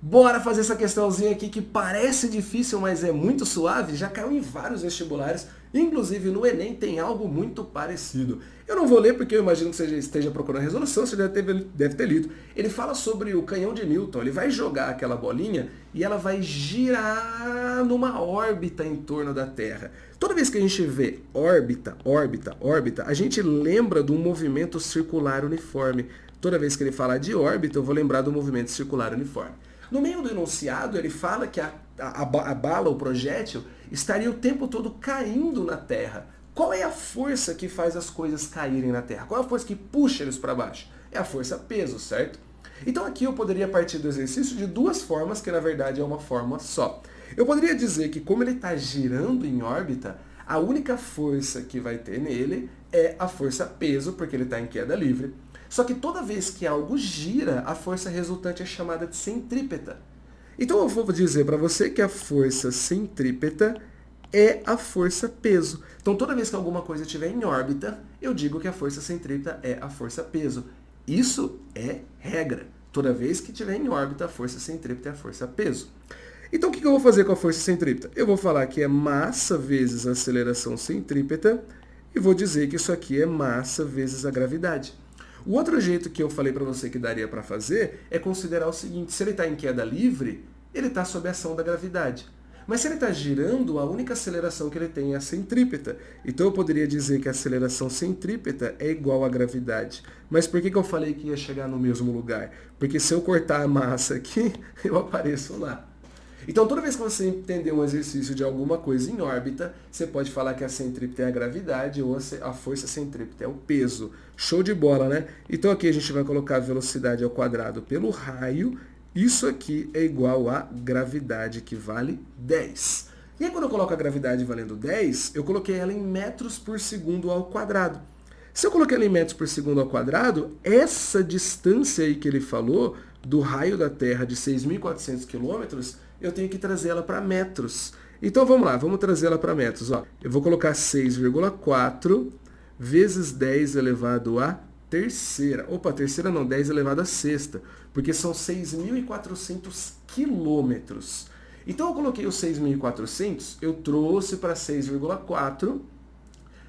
Bora fazer essa questãozinha aqui que parece difícil, mas é muito suave. Já caiu em vários vestibulares, inclusive no Enem tem algo muito parecido. Eu não vou ler porque eu imagino que você já esteja procurando a resolução, você deve ter lido. Ele fala sobre o canhão de Newton, ele vai jogar aquela bolinha e ela vai girar numa órbita em torno da Terra. Toda vez que a gente vê órbita, órbita, órbita, a gente lembra do movimento circular uniforme. Toda vez que ele fala de órbita, eu vou lembrar do movimento circular uniforme. No meio do enunciado, ele fala que a bala, o projétil, estaria o tempo todo caindo na Terra. Qual é a força que faz as coisas caírem na Terra? Qual é a força que puxa eles para baixo? É a força peso, certo? Então aqui eu poderia partir do exercício de duas formas, que na verdade é uma forma só. Eu poderia dizer que como ele está girando em órbita, a única força que vai ter nele é a força peso, porque ele está em queda livre. Só que toda vez que algo gira, a força resultante é chamada de centrípeta. Então eu vou dizer para você que a força centrípeta é a força peso. Então toda vez que alguma coisa estiver em órbita, eu digo que a força centrípeta é a força peso. Isso é regra. Toda vez que estiver em órbita, a força centrípeta é a força peso. Então o que eu vou fazer com a força centrípeta? Eu vou falar que é massa vezes a aceleração centrípeta e vou dizer que isso aqui é massa vezes a gravidade. O outro jeito que eu falei para você que daria para fazer é considerar o seguinte: se ele está em queda livre, ele está sob a ação da gravidade. Mas se ele está girando, a única aceleração que ele tem é a centrípeta. Então eu poderia dizer que a aceleração centrípeta é igual à gravidade. Mas por que eu falei que ia chegar no mesmo lugar? Porque se eu cortar a massa aqui, eu apareço lá. Então, toda vez que você entender um exercício de alguma coisa em órbita, você pode falar que a centrípeta é a gravidade ou a força centrípeta é o peso. Show de bola, né? Então, aqui a gente vai colocar a velocidade ao quadrado pelo raio. Isso aqui é igual a gravidade, que vale 10. E aí, quando eu coloco a gravidade valendo 10, eu coloquei ela em metros por segundo ao quadrado. Se eu coloquei ela em metros por segundo ao quadrado, essa distância aí que ele falou, do raio da Terra de 6.400 quilômetros, eu tenho que trazer ela para metros. Então vamos lá, vamos trazer ela para metros. Ó, eu vou colocar 6,4 vezes 10 elevado à terceira. Opa, terceira não, 10 elevado à sexta, porque são 6.400 quilômetros. Então eu coloquei os 6.400, eu trouxe para 6,4.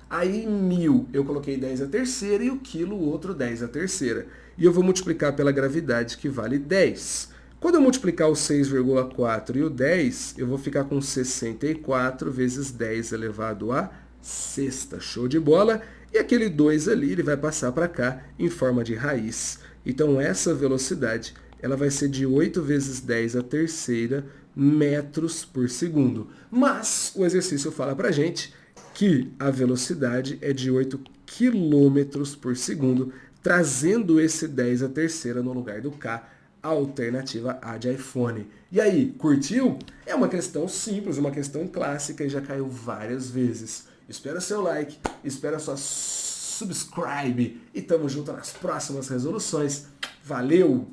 Aí 1.000 eu coloquei 10 à terceira e o quilo, o outro 10 à terceira. E eu vou multiplicar pela gravidade, que vale 10. Quando eu multiplicar o 6,4 e o 10, eu vou ficar com 64 vezes 10 elevado à sexta. Show de bola? E aquele 2 ali, ele vai passar para cá em forma de raiz. Então essa velocidade, ela vai ser de 8 vezes 10 à terceira metros por segundo. Mas o exercício fala para a gente que a velocidade é de 8 quilômetros por segundo, trazendo esse 10 à terceira no lugar do K, a alternativa A de iPhone. E aí, curtiu? É uma questão simples, uma questão clássica e já caiu várias vezes. Espera seu like, espera sua subscribe e tamo junto nas próximas resoluções. Valeu!